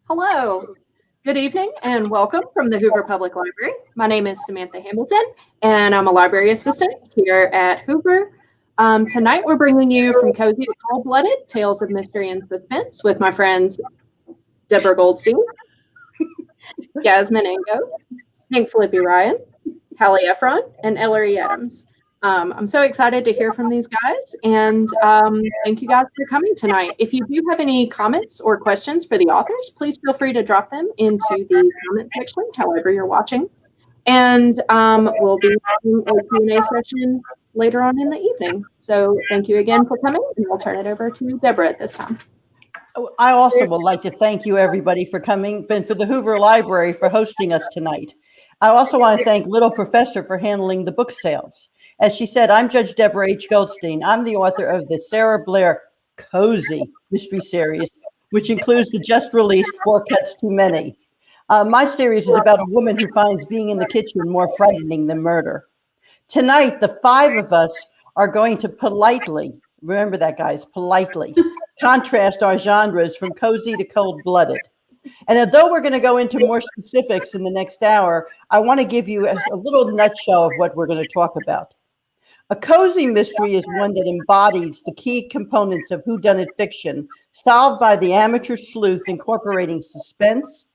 Hello, good evening, and welcome from the Hoover Public Library. My name is Samantha Hamilton, and I'm a library assistant here at Hoover. Tonight, we're bringing you From Cozy to Cold-Blooded, Tales of Mystery and Suspense with my friends Debra Goldstein, Yasmin Angoe, Hank Phillippi Ryan, Hallie Ephron, and Ellery Adams. I'm so excited to hear from these guys, and thank you guys for coming tonight. If you do have any comments or questions for the authors, please feel free to drop them into the comment section, however you're watching. And we'll be having a Q&A session later on in the evening. So thank you again for coming, and we'll turn it over to Debra at this time. I also would like to thank you, everybody, for coming, and for the Hoover Library for hosting us tonight. I also want to thank Little Professor for handling the book sales. As she said, I'm Judge Debra H. Goldstein. I'm the author of the Sarah Blair Cozy Mystery Series, which includes the just released Four Cuts Too Many. My series is about a woman who finds being in the kitchen more frightening than murder. Tonight, the five of us are going to politely, remember that, guys, politely, contrast our genres from cozy to cold-blooded. And although we're going to go into more specifics in the next hour, I want to give you a little nutshell of what we're going to talk about. A cozy mystery is one that embodies the key components of whodunit fiction, solved by the amateur sleuth, incorporating suspense,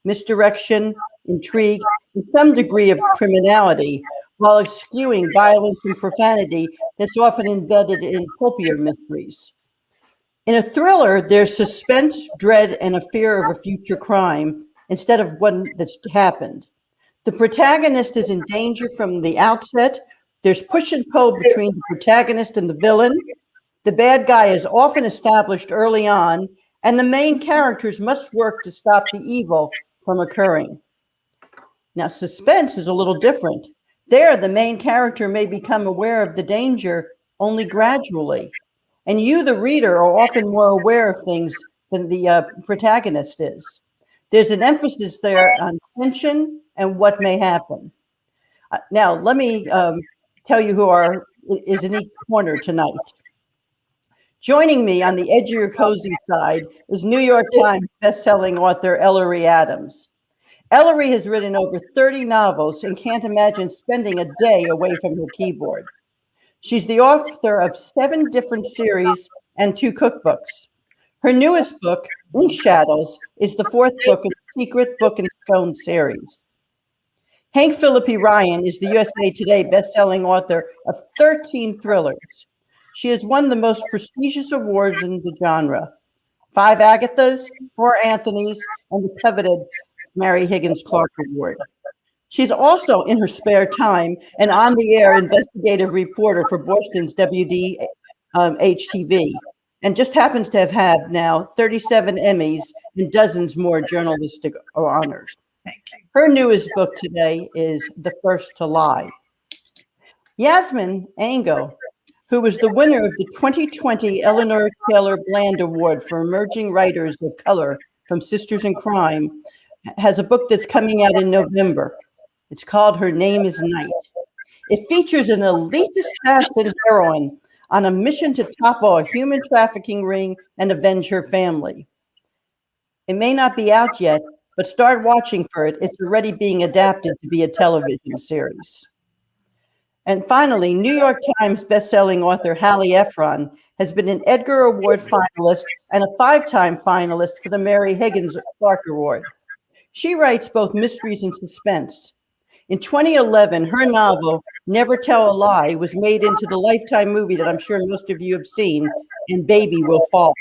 misdirection, intrigue, and some degree of criminality, while eschewing violence and profanity that's often embedded in pulpier mysteries. In a thriller, there's suspense, dread, and a fear of a future crime instead of one that's happened. The protagonist is in danger from the outset. There's push and pull between the protagonist and the villain. The bad guy is often established early on, and the main characters must work to stop the evil from occurring. Now, suspense is a little different. There, the main character may become aware of the danger only gradually. And you, the reader, are often more aware of things than the protagonist is. There's an emphasis there on tension and what may happen. Now, let me tell you who is in each corner tonight. Joining me on the edgier cozy side is New York Times bestselling author Ellery Adams. Ellery has written over 30 novels and can't imagine spending a day away from her keyboard. She's the author of 7 different series and 2 cookbooks. Her newest book, Ink Shadows, is the 4th book of the Secret Book and Scone series. Hank Phillippi Ryan is the USA Today bestselling author of 13 thrillers. She has won the most prestigious awards in the genre: 5 Agathas, 4 Anthonys, and the coveted Mary Higgins Clark Award. She's also, in her spare time, an on-the-air investigative reporter for Boston's WDH TV, and just happens to have had now 37 Emmys and dozens more journalistic honors. Her newest book today is The First to Lie. Yasmin Angoe, who was the winner of the 2020 Eleanor Taylor Bland Award for Emerging Writers of Color from Sisters in Crime, has a book that's coming out in November. It's called Her Name is Night. It features an elite assassin heroine on a mission to topple a human trafficking ring and avenge her family. It may not be out yet, but start watching for it. It's already being adapted to be a television series. And finally, New York Times bestselling author Hallie Ephron has been an Edgar Award finalist and a 5-time finalist for the Mary Higgins Clark Award. She writes both mysteries and suspense. In 2011, her novel, Never Tell a Lie, was made into the Lifetime movie that I'm sure most of you have seen, and Baby Will Fall.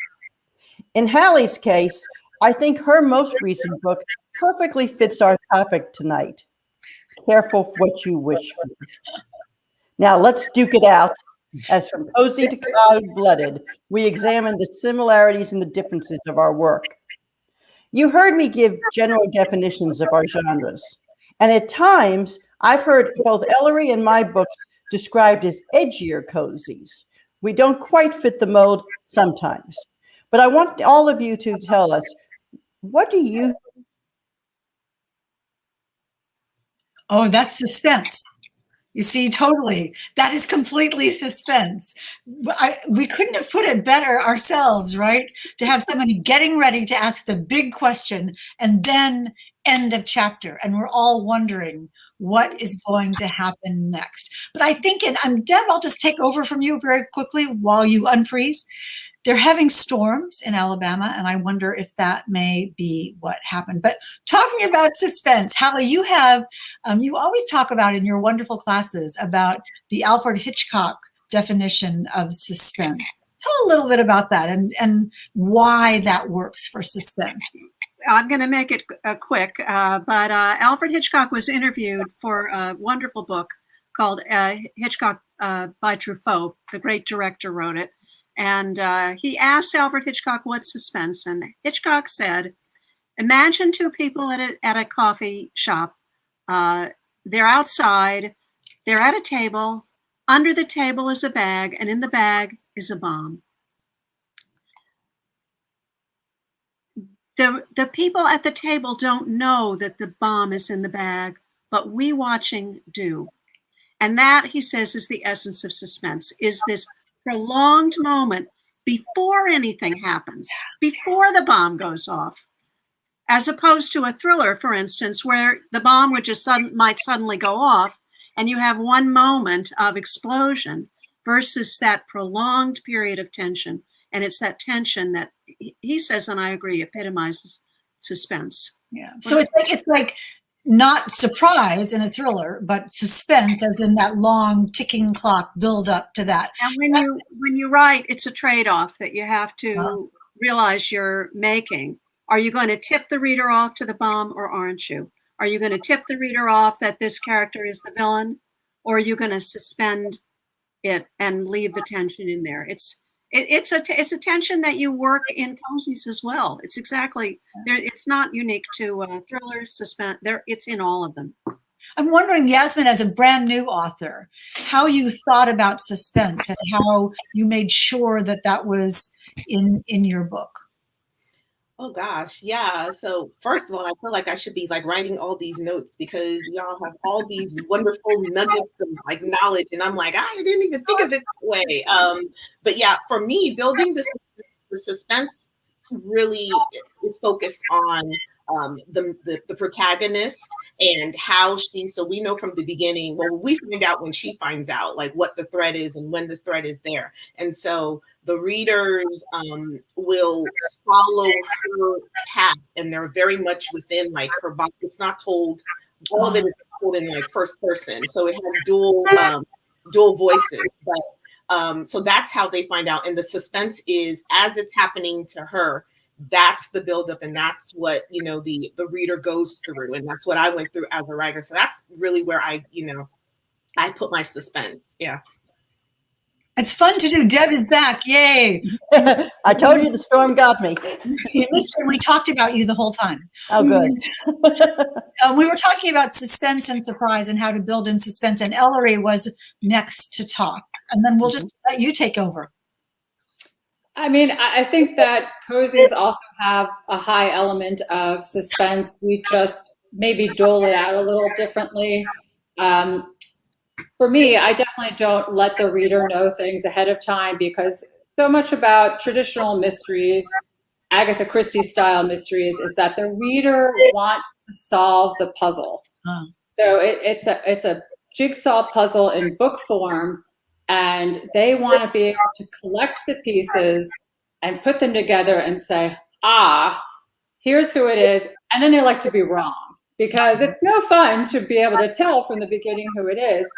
In Hallie's case, I think her most recent book perfectly fits our topic tonight. Careful what you wish for. Now let's duke it out. As from cozy to cold-blooded, we examine the similarities and the differences of our work. You heard me give general definitions of our genres. And at times, I've heard both Ellery and my books described as edgier cozies. We don't quite fit the mold sometimes. But I want all of you to tell us, what do you? Oh, that's suspense. You see, totally. That is completely suspense. We couldn't have put it better ourselves, right? To have somebody getting ready to ask the big question and then end of chapter. And we're all wondering what is going to happen next. But I think, and Deb, I'll just take over from you very quickly while you unfreeze. They're having storms in Alabama, and I wonder if that may be what happened. But talking about suspense, Hallie, you have, you always talk about in your wonderful classes about the Alfred Hitchcock definition of suspense. Tell a little bit about that and why that works for suspense. I'm going to make it quick, but Alfred Hitchcock was interviewed for a wonderful book called Hitchcock by Truffaut. The great director wrote it. And he asked Alfred Hitchcock what's suspense, and Hitchcock said, imagine two people at a coffee shop. They're outside, they're at a table, under the table is a bag, and in the bag is a bomb. The people at the table don't know that the bomb is in the bag, but we watching do. And that, he says, is the essence of suspense, is this prolonged moment before anything happens, before the bomb goes off, as opposed to a thriller, for instance, where the bomb would just might suddenly go off and you have one moment of explosion versus that prolonged period of tension. And it's that tension that he says, and I agree, epitomizes suspense. Yeah. So it's like not surprise in a thriller, but suspense, as in that long ticking clock build up to that. And when you write, it's a trade-off that you have to realize you're making. Are you going to tip the reader off to the bomb, or aren't you? Are you going to tip the reader off that this character is the villain, or are you going to suspend it and leave the tension in there? It's a tension that you work in cozies as well. It's exactly there. It's not unique to thrillers, suspense. It's in all of them. I'm wondering, Yasmin, as a brand new author, how you thought about suspense and how you made sure that that was in your book. Oh gosh, yeah. So first of all, I feel like I should be like writing all these notes because y'all have all these wonderful nuggets of like knowledge, and I'm like, I didn't even think of it that way. But yeah, for me, building the suspense really is focused on the protagonist and how so we know from the beginning, well, we find out when she finds out like what the threat is and when the threat is there. And so the readers will follow her path, and they're very much within like her body. It's not told, all of it is told in like first person. So it has dual voices, but so that's how they find out. And the suspense is as it's happening to her, that's the buildup, and that's what the reader goes through, and that's what I went through as a writer. So that's really where I put my suspense. Yeah, it's fun to do. Deb is back! Yay! I told you the storm got me. We talked about you the whole time. Oh, good. We were talking about suspense and surprise and how to build in suspense, and Ellery was next to talk, and then we'll just let you take over. I mean, I think that cozies also have a high element of suspense. We just maybe dole it out a little differently. For me, I definitely don't let the reader know things ahead of time, because so much about traditional mysteries, Agatha Christie style mysteries, is that the reader wants to solve the puzzle. So it's a jigsaw puzzle in book form, and they want to be able to collect the pieces and put them together and say, here's who it is. And then they like to be wrong, because it's no fun to be able to tell from the beginning who it is.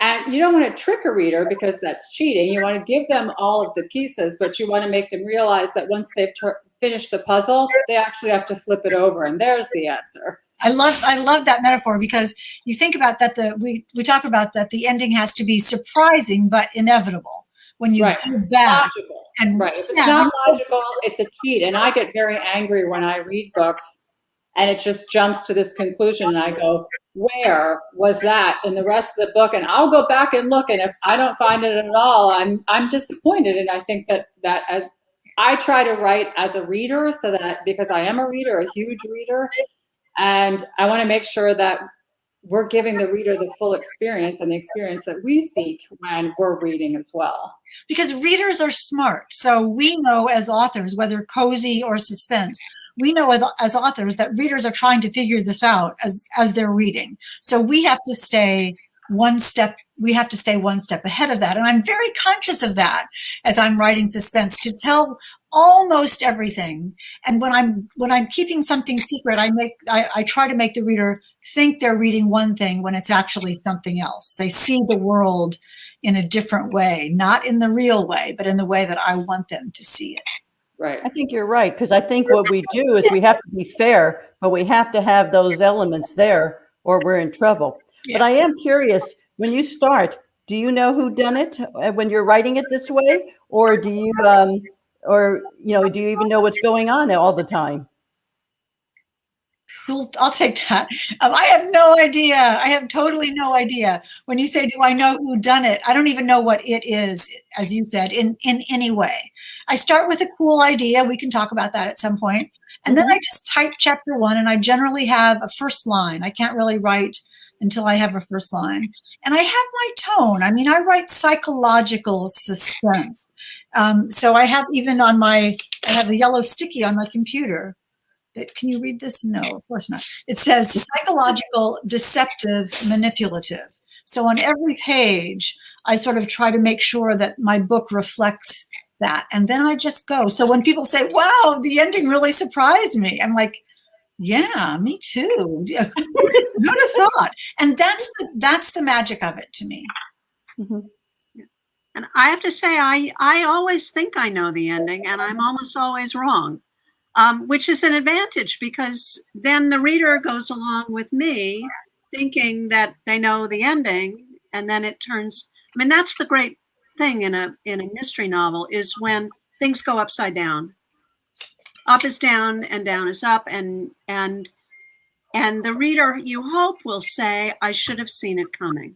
And you don't want to trick a reader, because that's cheating. You want to give them all of the pieces, but you want to make them realize that once they've finished the puzzle, they actually have to flip it over, and there's the answer. I love that metaphor, because you think about that we talk about that the ending has to be surprising but inevitable when you go back. Logical. And if it's not logical, it's a cheat. And I get very angry when I read books and it just jumps to this conclusion, and I go, where was that in the rest of the book? And I'll go back and look, and if I don't find it at all, I'm disappointed. And I think that as I try to write as a reader, so that because I am a reader, a huge reader, and I want to make sure that we're giving the reader the full experience and the experience that we seek when we're reading as well. Because readers are smart. So we know as authors, whether cozy or suspense, we know as authors that readers are trying to figure this out as they're reading. So we have to stay one step ahead of that. And I'm very conscious of that as I'm writing suspense, to tell almost everything. And when I'm keeping something secret, I try to make the reader think they're reading one thing when it's actually something else. They see the world in a different way, not in the real way, but in the way that I want them to see it. Right. I think you're right, because I think what we do is we have to be fair, but we have to have those elements there or we're in trouble. Yeah. But I am curious, when you start, do you know who done it when you're writing it this way? Or do you, do you even know what's going on all the time? Cool. I'll take that. I have no idea. I have totally no idea. When you say, do I know who done it? I don't even know what it is, as you said, in any way. I start with a cool idea. We can talk about that at some point. And then I just type chapter 1, and I generally have a first line. I can't really write until I have a first line. And I have my tone. I mean, I write psychological suspense. So I have I have a yellow sticky on my computer. Can you read this? No, of course not. It says psychological, deceptive, manipulative. So on every page, I sort of try to make sure that my book reflects that. And then I just go. So when people say, wow, the ending really surprised me, I'm like, yeah, me too. Who'd have thought? And that's the magic of it to me. Mm-hmm. And I have to say, I always think I know the ending, and I'm almost always wrong. Which is an advantage, because then the reader goes along with me thinking that they know the ending, and then it turns, I mean, that's the great thing in a mystery novel, is when things go upside down. Up is down and down is up, and the reader, you hope, will say, I should have seen it coming.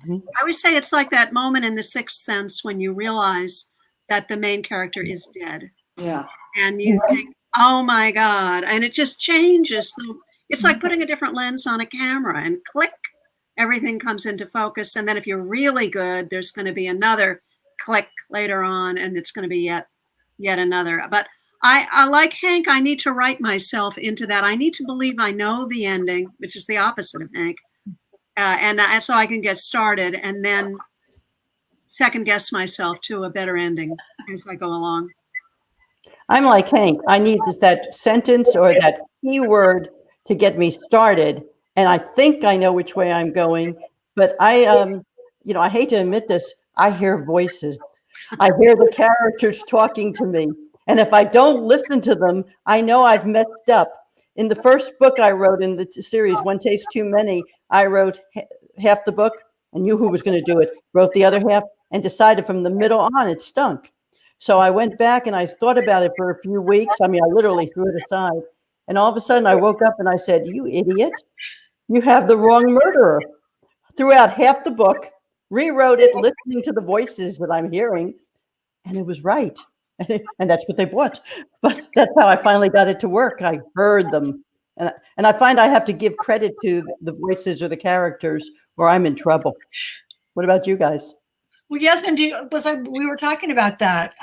Mm-hmm. I always say it's like that moment in The Sixth Sense when you realize that the main character is dead. Yeah. And you think, oh my God. And it just changes. It's like putting a different lens on a camera, and click, everything comes into focus. And then if you're really good, there's going to be another click later on, and it's going to be yet another. But I like Hank, I need to write myself into that. I need to believe I know the ending, which is the opposite of Hank. And so I can get started and then second guess myself to a better ending as I go along. I'm like Hank. I need that sentence or that keyword to get me started. And I think I know which way I'm going, but I hate to admit this. I hear voices. I hear the characters talking to me. And if I don't listen to them, I know I've messed up. In the first book I wrote in the series, One Taste Too Many, I wrote half the book and knew who was going to do it, wrote the other half, and decided from the middle on it stunk. So I went back and I thought about it for a few weeks. I mean, I literally threw it aside. And all of a sudden I woke up and I said, you idiot, you have the wrong murderer. Threw out half the book, rewrote it, listening to the voices that I'm hearing, and it was right. And that's what they bought. But that's how I finally got it to work. I heard them. And I find I have to give credit to the voices or the characters, or I'm in trouble. What about you guys? Well, Yasmin, we were talking about that,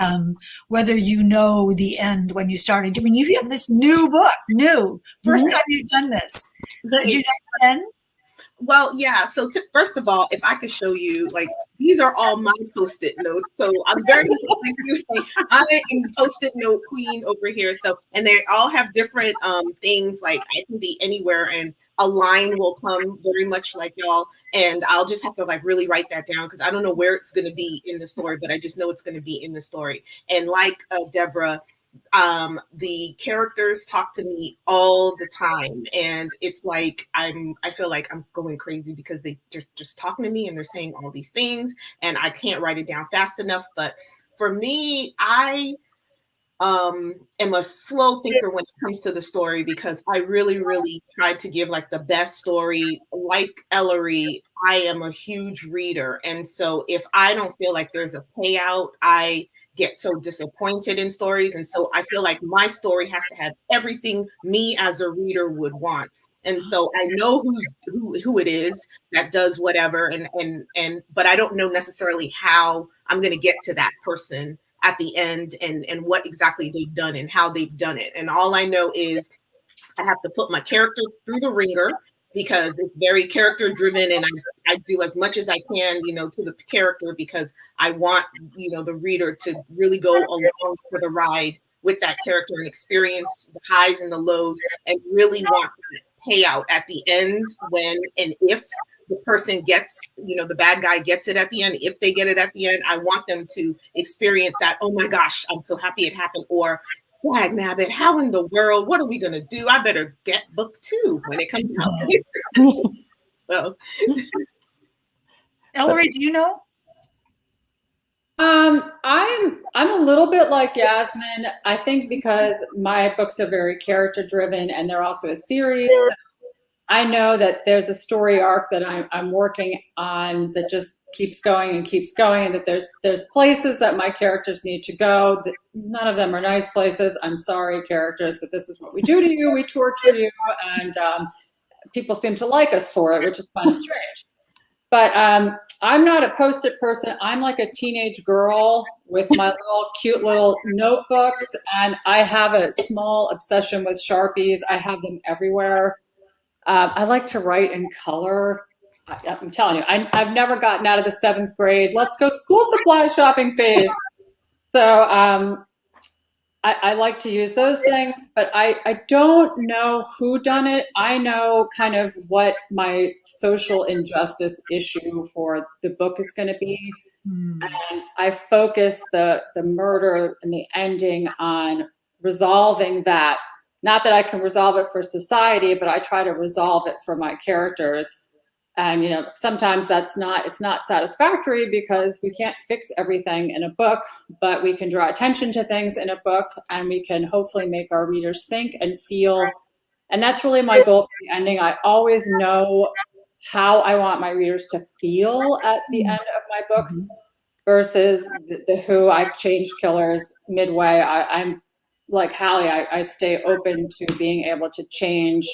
whether you know the end when you started. I mean, you have this new book, first time you've done this. Did you know the end? Well, yeah. So first of all, if I could show you, like, these are all my Post-it notes. So I'm very, I am Post-it note queen over here. So, and they all have different things. Like, I can be anywhere, and a line will come very much like y'all. And I'll just have to like really write that down, because I don't know where it's going to be in the story, but I just know it's going to be in the story. And like Debra, the characters talk to me all the time, and it's like I feel like I'm going crazy because they're just talking to me and they're saying all these things, and I can't write it down fast enough. But for me, I am a slow thinker when it comes to the story, because I really try to give like the best story. Like Ellery, I am a huge reader, and so if I don't feel like there's a payout, I get so disappointed in stories. And so I feel like my story has to have everything me as a reader would want. And so I know who it is that does whatever, but I don't know necessarily how I'm going to get to that person at the end and what exactly they've done and how they've done it. And all I know is I have to put my character through the ringer because it's very character driven, and I do as much as I can, to the character, because I want, the reader to really go along for the ride with that character and experience the highs and the lows, and really want that payout at the end when and if the person gets, the bad guy gets it at the end. If they get it at the end, I want them to experience that, oh my gosh, I'm so happy it happened, or dag nabbit, how in the world, what are we going to do? I better get book 2 when it comes out. So, Ellery, do you know? I'm a little bit like Yasmin. I think because my books are very character driven and they're also a series, I know that there's a story arc that I'm working on that just keeps going, and that there's places that my characters need to go. That none of them are nice places. I'm sorry, characters, but this is what we do to you. We torture you, and people seem to like us for it, which is kind of strange. But I'm not a Post-it person. I'm like a teenage girl with my cute little notebooks, and I have a small obsession with Sharpies. I have them everywhere. I like to write in color. I'm telling you, I've never gotten out of the 7th grade, let's go school supply shopping phase. So I like to use those things, but I don't know who done it. I know kind of what my social injustice issue for the book is going to be. And I focus the murder and the ending on resolving that. Not that I can resolve it for society, but I try to resolve it for my characters. And, sometimes it's not satisfactory because we can't fix everything in a book, but we can draw attention to things in a book, and we can hopefully make our readers think and feel. And that's really my goal for the ending. I always know how I want my readers to feel at the end of my books versus the who. I've changed killers midway. I'm like Hallie, I stay open to being able to change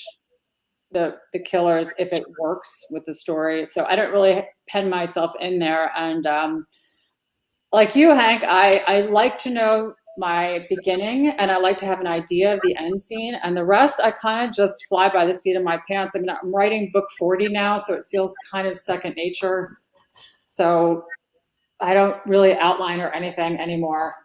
the killers if it works with the story. So I don't really pen myself in there. And like you, Hank, I like to know my beginning, and I like to have an idea of the end scene, and the rest I kind of just fly by the seat of my pants. I mean, I'm writing book 40 now, so it feels kind of second nature. So I don't really outline or anything anymore.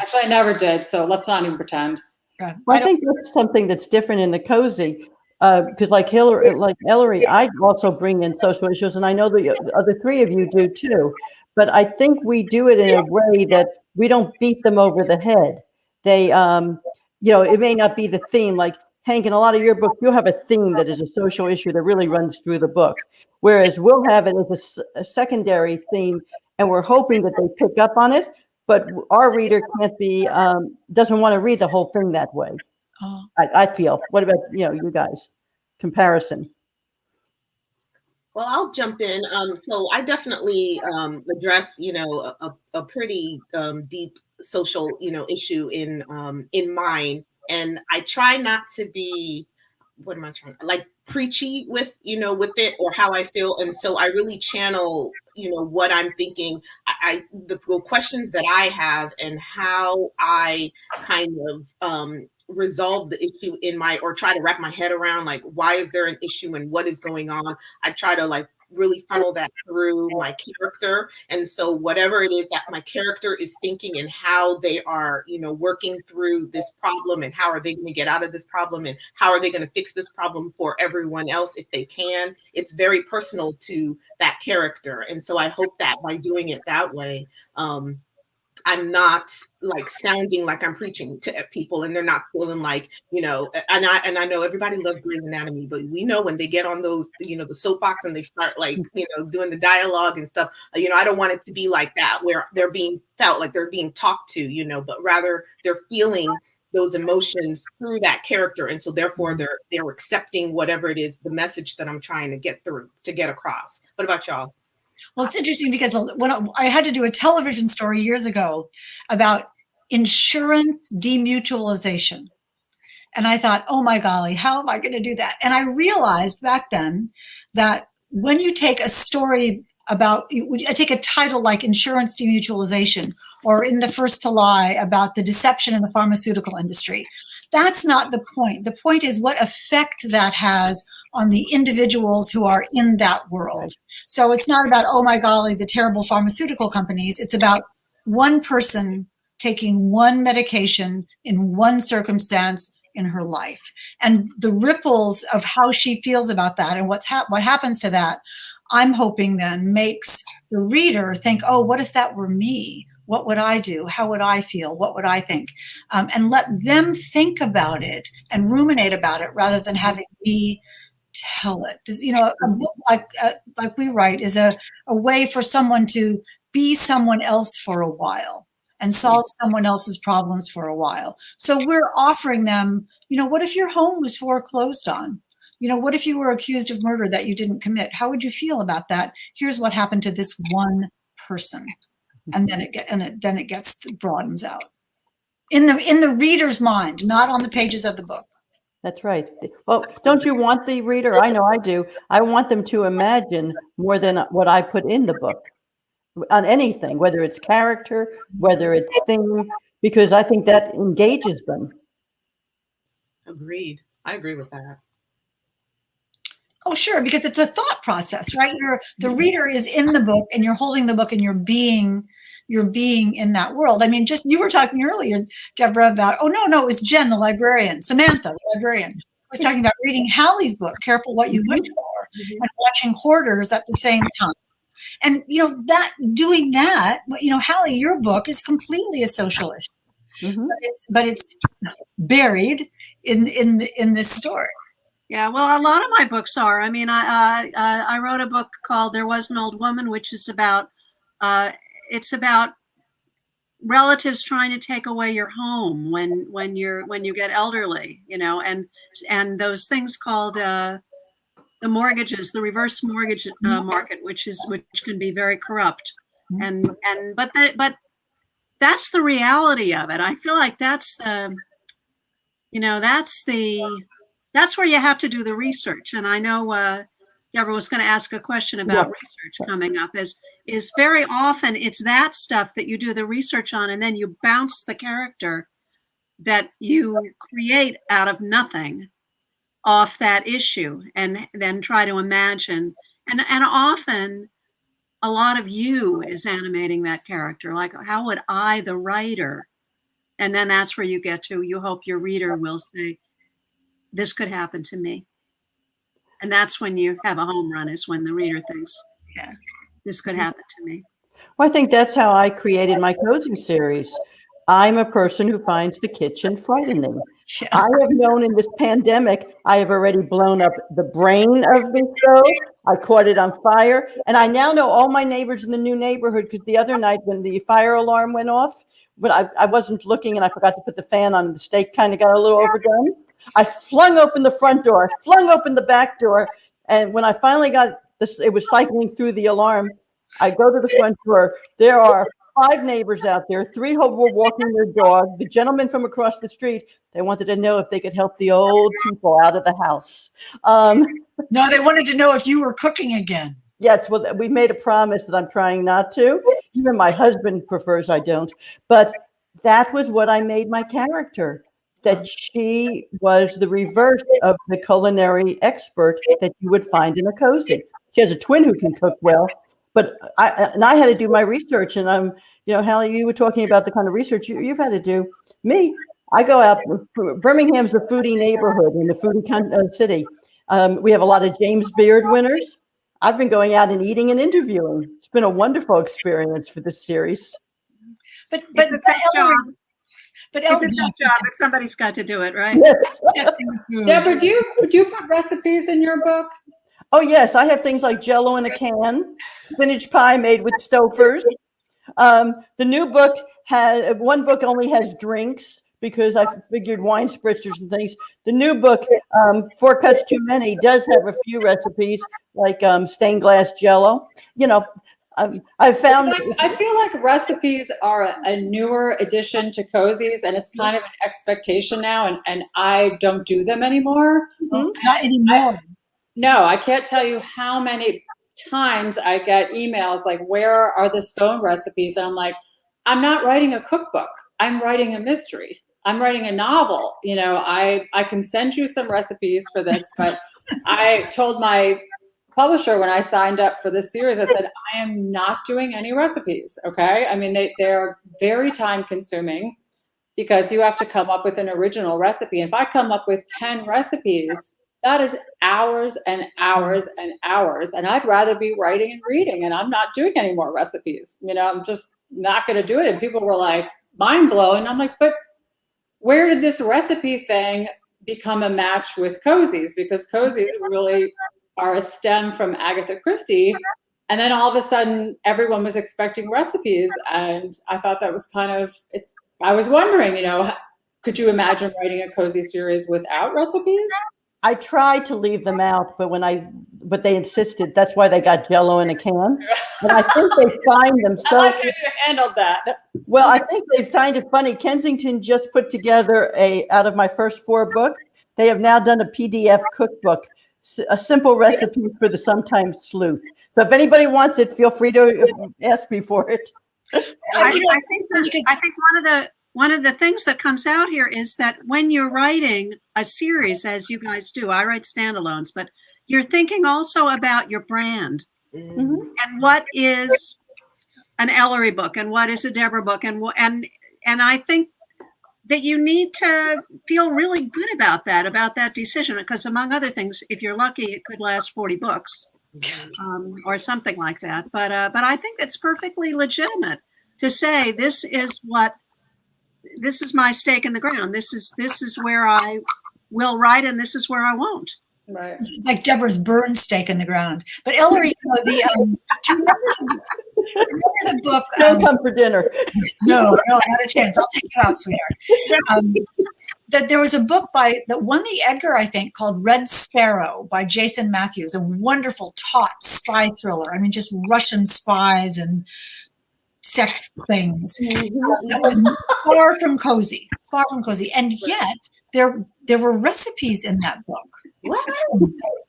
Actually, I never did, so let's not even pretend. Well, I think that's something that's different in the cozy, because like Ellery, I also bring in social issues, and I know the other 3 of you do too. But I think we do it in a way that we don't beat them over the head. They, it may not be the theme. Like Hank, in a lot of your books, you'll have a theme that is a social issue that really runs through the book, whereas we'll have it as a secondary theme, and we're hoping that they pick up on it. But our reader doesn't want to read the whole thing that way. Oh. I feel. What about, you guys? Comparison. Well, I'll jump in. So I definitely address, a pretty deep social, issue in mine. And I try not to be, what am I trying to, like preachy with it or how I feel. And so I really channel, what I'm thinking, the questions that I have and how I kind of resolve the issue or try to wrap my head around, like, why is there an issue and what is going on? I try to really funnel that through my character. And so whatever it is that my character is thinking and how they are, working through this problem, and how are they going to get out of this problem, and how are they going to fix this problem for everyone else if they can, it's very personal to that character. And so I hope that by doing it that way, I'm not sounding like I'm preaching to people, and they're not feeling like, and I know everybody loves Grey's Anatomy, but we know when they get on those, the soapbox and they start doing the dialogue and stuff, I don't want it to be like that, where they're being felt like they're being talked to, but rather they're feeling those emotions through that character. And so therefore they're accepting whatever it is, the message that I'm trying to get across. What about y'all? Well, it's interesting because when I had to do a television story years ago about insurance demutualization. And I thought, oh my golly, how am I going to do that? And I realized back then that when you take a story I take a title like Insurance Demutualization, or In the First to Lie about the deception in the pharmaceutical industry, that's not the point. The point is what effect that has on the individuals who are in that world. So it's not about, oh my golly, the terrible pharmaceutical companies. It's about one person taking one medication in one circumstance in her life, and the ripples of how she feels about that and what happens to that. I'm hoping then makes the reader think, oh, what if that were me? What would I do? How would I feel? What would I think? And let them think about it and ruminate about it rather than having me tell it. You know, a book like we write is a way for someone to be someone else for a while and solve someone else's problems for a while. So we're offering them, you know, what if your home was foreclosed on? You know, what if you were accused of murder that you didn't commit? How would you feel about that? Here's what happened to this one person. And then it broadens out in the reader's mind, not on the pages of the book. That's right. Well, don't you want the reader? I know I do. I want them to imagine more than what I put in the book on anything, whether it's character, whether it's thing, because I think that engages them. Agreed. I agree with that. Oh, sure, because it's a thought process, right? The reader is in the book, and you're holding the book, and you're being in that world. I mean, just you were talking earlier, Debra, about it was Jen, the librarian, Samantha, the librarian, was talking about reading Hallie's book, Careful What You Wish For, and watching Hoarders at the same time. And you know doing that, you know, Hallie, your book is completely a social issue, but it's buried in this story. Yeah, well, a lot of my books are. I mean, I wrote a book called There Was an Old Woman, which is about it's about relatives trying to take away your home when you get elderly, you know, and those things called the mortgages, the reverse mortgage market, which can be very corrupt, but that's the reality of it. I feel like that's where you have to do the research. And I know Debra was going to ask a question about research coming up. Is very often it's that stuff that you do the research on, and then you bounce the character that you create out of nothing off that issue, and then try to imagine. And often a lot of you is animating that character. Like, how would I, the writer? And then that's where you get to, you hope your reader will say, this could happen to me. And that's when you have a home run, is when the reader thinks, yeah, this could happen to me. Well, I think that's how I created my cozy series. I'm a person who finds the kitchen frightening. Yes. I have known in this pandemic, I have already blown up the brain of the stove. I caught it on fire. And I now know all my neighbors in the new neighborhood, because the other night when the fire alarm went off, but I wasn't looking and I forgot to put the fan on, the steak kind of got a little overdone. I flung open the front door, flung open the back door. And when I finally got this, it was cycling through the alarm. I go to the front door. There are 5 neighbors out there. 3 were walking their dog. The gentleman from across the street, they wanted to know if they could help the old people out of the house. No, they wanted to know if you were cooking again. Yes, well, we made a promise that I'm trying not to. Even my husband prefers I don't. But that was what I made my character, that she was the reverse of the culinary expert that you would find in a cozy. She has a twin who can cook well. But I had to do my research, and Hallie, you were talking about the kind of research you've had to do. Me, I go out. Birmingham's a foodie neighborhood in a foodie city. We have a lot of James Beard winners. I've been going out and eating and interviewing. It's been a wonderful experience for this series. But it's a tough job. But it's a tough job, but somebody's got to do it, right? Yes. Debra, do you put recipes in your books? Oh, yes. I have things like Jell-O in a can, spinach pie made with Stouffer's. The new book one book only has drinks because I figured wine spritzers and things. The new book, 4 Cuts Too Many, does have a few recipes like stained glass Jell-O. You know, I found. I feel like recipes are a newer addition to cozies, and it's kind of an expectation now, and I don't do them anymore. Not anymore. No, I can't tell you how many times I get emails like, where are the scone recipes? And I'm like, I'm not writing a cookbook. I'm writing a mystery. I'm writing a novel. You know, I can send you some recipes for this, but I told my publisher when I signed up for this series, I said, I am not doing any recipes. Okay. I mean, they're very time consuming because you have to come up with an original recipe. If I come up with 10 recipes, that is hours and hours and hours. And I'd rather be writing and reading, and I'm not doing any more recipes. You know, I'm just not going to do it. And people were like, mind blowing. I'm like, but where did this recipe thing become a match with cozies? Because cozies really are a stem from Agatha Christie. And then all of a sudden, everyone was expecting recipes. And I thought that was kind of, I was wondering, you know, could you imagine writing a cozy series without recipes? I tried to leave them out, but they insisted. That's why they got Jell-O in a can. And I think they find them so. I like how you handled that. Well, I think they find it funny. Kensington just put together out of my first 4 books, they have now done a PDF cookbook, a simple recipe for the sometimes sleuth. So if anybody wants it, feel free to ask me for it. I think one of the things that comes out here is that when you're writing a series, as you guys do, I write standalones, but you're thinking also about your brand and what is an Ellery book and what is a Debra book, and I think that you need to feel really good about that decision, because among other things, if you're lucky, it could last 40 books or something like that. But I think it's perfectly legitimate to say this is my stake in the ground. This is where I will write, and this is where I won't. Right. It's like Deborah's burn stake in the ground. But Ellery, do you remember the book? Don't come for dinner. No, not a chance. I'll take you out, sweetheart. That there was a book that won the Edgar, I think, called Red Sparrow by Jason Matthews, a wonderful taut spy thriller. I mean, just Russian spies and sex things. That was far from cozy, and yet there were recipes in that book. What?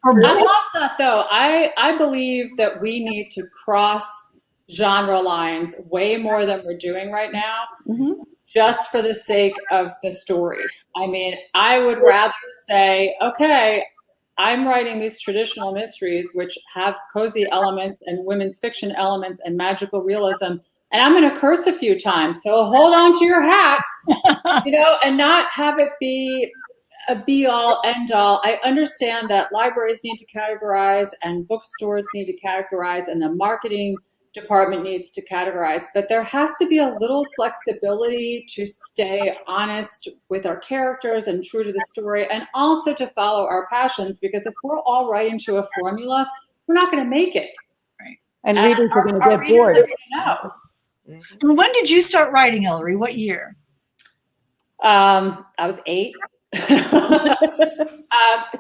I love that, though. I believe that we need to cross genre lines way more than we're doing right now, just for the sake of the story. I mean, I would rather say, okay, I'm writing these traditional mysteries which have cozy elements and women's fiction elements and magical realism, and I'm going to curse a few times. So hold on to your hat, you know, and not have it be a be-all, end-all. I understand that libraries need to categorize and bookstores need to categorize and the marketing department needs to categorize, but there has to be a little flexibility to stay honest with our characters and true to the story, and also to follow our passions, because if we're all writing to a formula, we're not going to make it. Right. And readers are going to get readers bored. are gonna know. And when did you start writing, Ellery? What year? I was 8.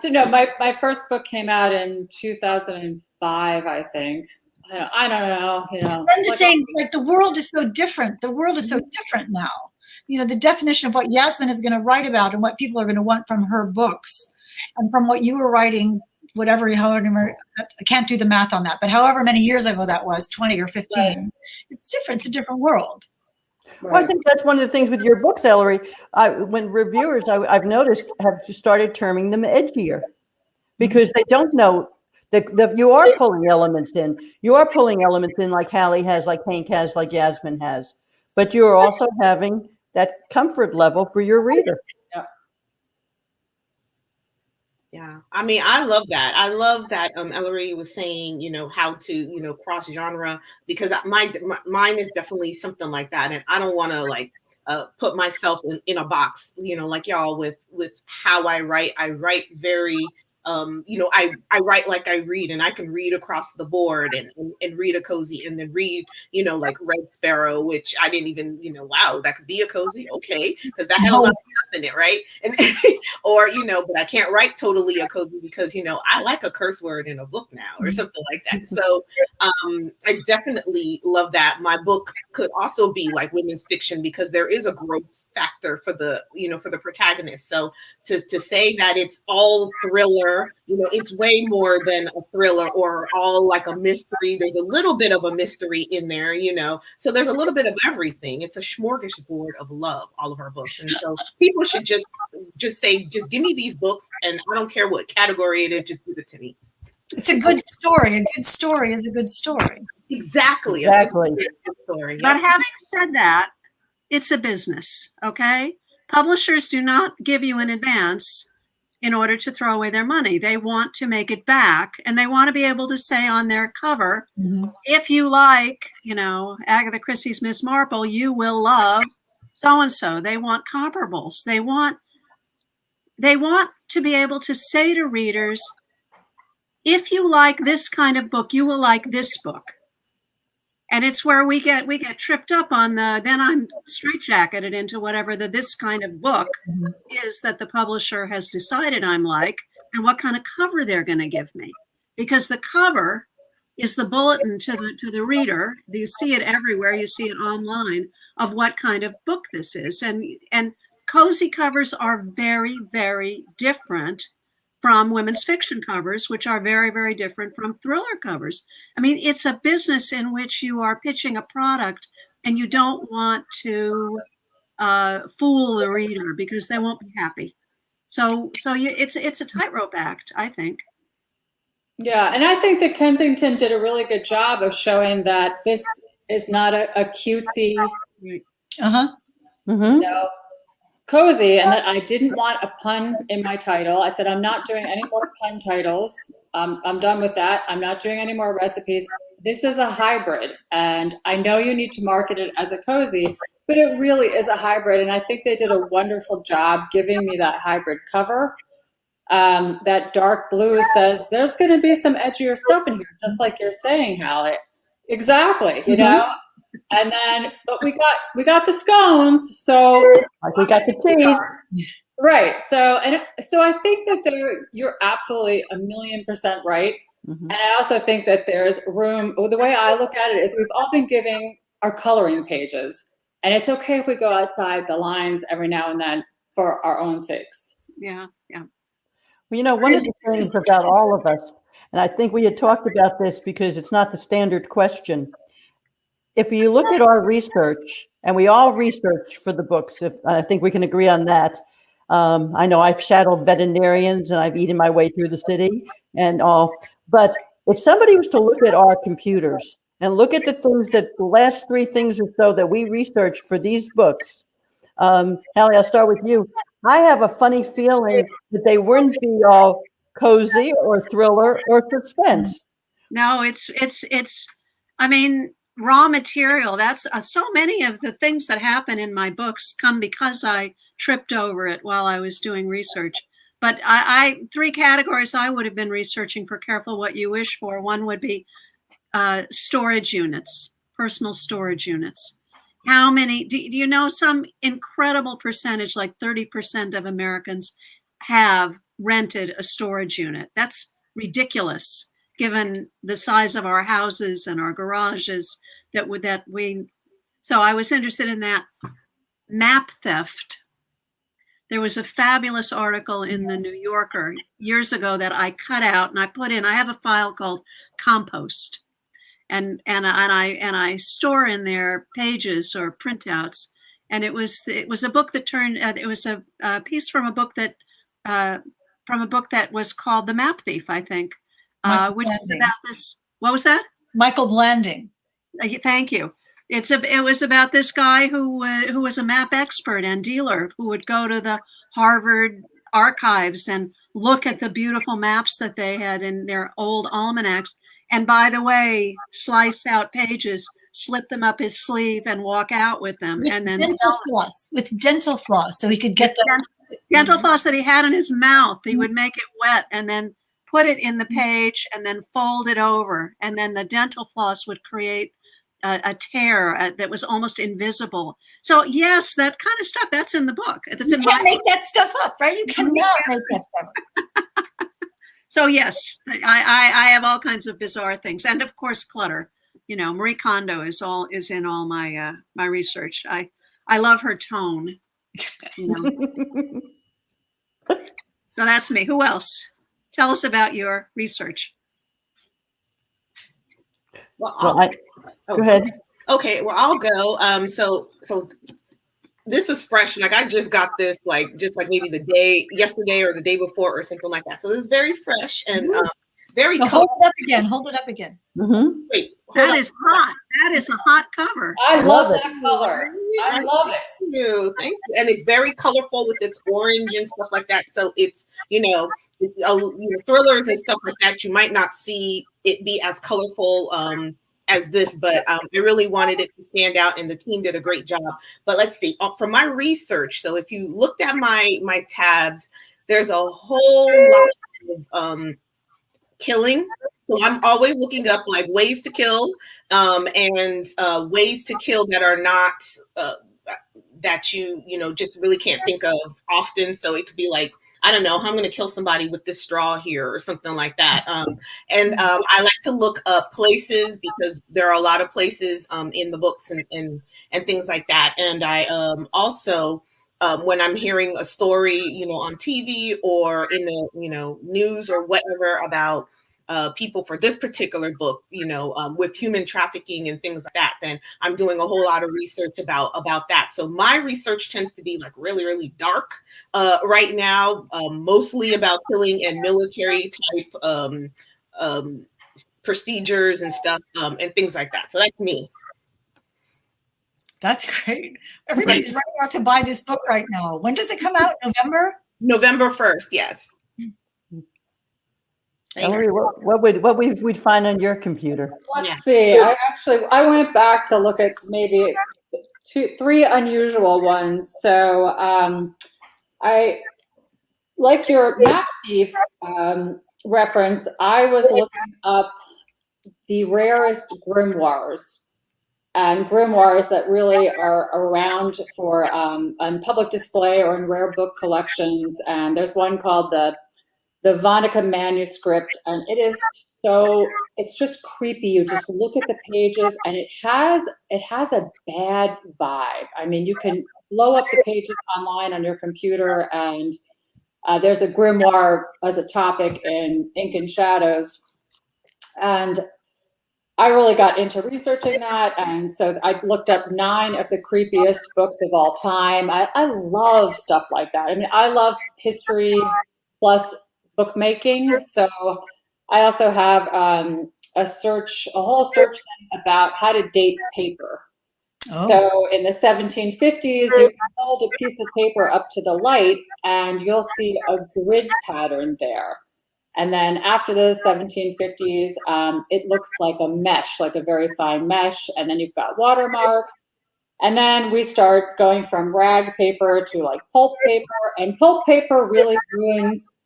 So no, my first book came out in 2005, I think. I don't know, you know. I'm just saying, like, the world is so different. The world is so different now. You know, the definition of what Yasmin is going to write about and what people are going to want from her books, and from what you were writing, however, I can't do the math on that, but however many years ago that was, 20 or 15, right. It's different. It's a different world. Well, I think that's one of the things with your books, Ellery. When reviewers, I've noticed, have started terming them edgier, because they don't know that you are pulling elements in. You are pulling elements in like Hallie has, like Hank has, like Yasmin has. But you're also having that comfort level for your reader. Yeah. I mean, I love that. I love that Ellery was saying, you know, how to, you know, cross genre, because mine is definitely something like that. And I don't want to like put myself in a box, you know, like y'all with how I write. I write very I write like I read, and I can read across the board and read a cozy, and then read, like Red Sparrow, which I didn't even, wow, that could be a cozy. Okay. Because that had a lot of stuff in it. Right. And, or, but I can't write totally a cozy because, I like a curse word in a book now or something like that. So I definitely love that. My book could also be like women's fiction because there is a growth factor for the protagonist. So to say that it's all thriller, it's way more than a thriller or all like a mystery. There's a little bit of a mystery in there, so there's a little bit of everything. It's a smorgasbord of love, all of our books. And so people should just say, just give me these books, and I don't care what category it is, just give it to me. It's a good story. A good story is a good story. Exactly. Exactly. A good story. But having said that, it's a business, okay? Publishers do not give you in advance in order to throw away their money. They want to make it back, and they want to be able to say on their cover, if you like, Agatha Christie's Miss Marple, you will love so-and-so. They want comparables. They want to be able to say to readers, if you like this kind of book, you will like this book. And it's where we get tripped up on then I'm straitjacketed into whatever this kind of book is that the publisher has decided I'm like, and what kind of cover they're going to give me. Because the cover is the bulletin to the reader. You see it everywhere. You see it online of what kind of book this is. And cozy covers are very, very different from women's fiction covers, which are very, very different from thriller covers. I mean, it's a business in which you are pitching a product and you don't want to fool the reader because they won't be happy. So it's a tightrope act, I think. Yeah, and I think that Kensington did a really good job of showing that this is not a cutesy, cozy, and that I didn't want a pun in my title. I said, I'm not doing any more pun titles. I'm done with that. I'm not doing any more recipes. This is a hybrid, and I know you need to market it as a cozy, but it really is a hybrid, and I think they did a wonderful job giving me that hybrid cover. That dark blue says there's going to be some edgier stuff in here, just like you're saying, Hallie. Exactly, And then, but we got the scones, so like we got the cheese, right? So I think that you're absolutely 1,000,000% right, and I also think that there's room. The way I look at it is, we've all been giving our coloring pages, and it's okay if we go outside the lines every now and then for our own sakes. Yeah. Well, one of the things about all of us, and I think we had talked about this because it's not the standard question. If you look at our research, and we all research for the books, I think we can agree on that. I know I've shadowed veterinarians and I've eaten my way through the city and all, but if somebody was to look at our computers and look at the things the last 3 things or so that we researched for these books, Hallie, I'll start with you. I have a funny feeling that they wouldn't be all cozy or thriller or suspense. No, it's I mean, raw material. That's so many of the things that happen in my books come because I tripped over it while I was doing research. But I 3 categories I would have been researching for Careful What You Wish For. One would be storage units, personal storage units. How many, do you know, some incredible percentage, like 30% of Americans have rented a storage unit. That's ridiculous, given the size of our houses and our garages so I was interested in that. Map theft. There was a fabulous article in the New Yorker years ago that I cut out and I put in. I have a file called compost, and I store in there pages or printouts. And it was a book that turned. It was a piece from a book that was called The Map Thief, I think, which is about this. What was that? Michael Blanding. Thank you. It was about this guy who was a map expert and dealer who would go to the Harvard archives and look at the beautiful maps that they had in their old almanacs. And by the way, slice out pages, slip them up his sleeve, and walk out with them. With and then dental floss, so he could get dental floss that he had in his mouth. He would make it wet and then put it in the page and then fold it over. And then the dental floss would create a tear that was almost invisible. So yes, that kind of stuff, that's in the book. That's in You can't make that stuff up, right? You cannot make that stuff up. So yes, I have all kinds of bizarre things. And of course, clutter. You know, Marie Kondo is in all my my research. I love her tone. You know. So that's me. Who else? Tell us about your research. Well, go ahead. Okay, well, I'll go. So this is fresh. Like I just got this, just maybe yesterday or the day before or something like that. So this is very fresh and very. No, hold it up again. Hold it up again. Mm-hmm. Wait, that is hot. That is a hot cover. I love that color. I love it. Thank you. And it's very colorful with its orange and stuff like that. So it's thrillers and stuff like that. You might not see it be as colorful as this, but I really wanted it to stand out, and the team did a great job. But let's see, for my research, so if you looked at my tabs, there's a whole lot of killing. So I'm always looking up ways to kill and ways to kill that are not that you just really can't think of often. So it could be I don't know, I'm going to kill somebody with this straw here or something like that. And I like to look up places because there are a lot of places in the books and things like that. And I also, when I'm hearing a story, on TV or in the, news or whatever about people for this particular book, with human trafficking and things like that, then I'm doing a whole lot of research about that. So my research tends to be really, really dark right now, mostly about killing and military type procedures and stuff and things like that. So that's me. That's great. Everybody's running out to buy this book right now. When does it come out? November? November 1st, yes. Ellery, what we'd find on your computer? Let's see. I went back to look at maybe 3 unusual ones. So I like your map thief reference. I was looking up the rarest grimoires and grimoires that really are around for on public display or in rare book collections. And there's one called the Vonica manuscript, and it's just creepy. You just look at the pages and it has a bad vibe. I mean, you can blow up the pages online on your computer, and there's a grimoire as a topic in Ink and Shadows. And I really got into researching that, and so I looked up 9 of the creepiest books of all time. I love stuff like that. I mean, I love history plus bookmaking. So I also have a whole search about how to date paper. Oh. So in the 1750s, you can hold a piece of paper up to the light and you'll see a grid pattern there. And then after the 1750s, it looks like a mesh, like a very fine mesh. And then you've got watermarks. And then we start going from rag paper to pulp paper. And pulp paper really ruins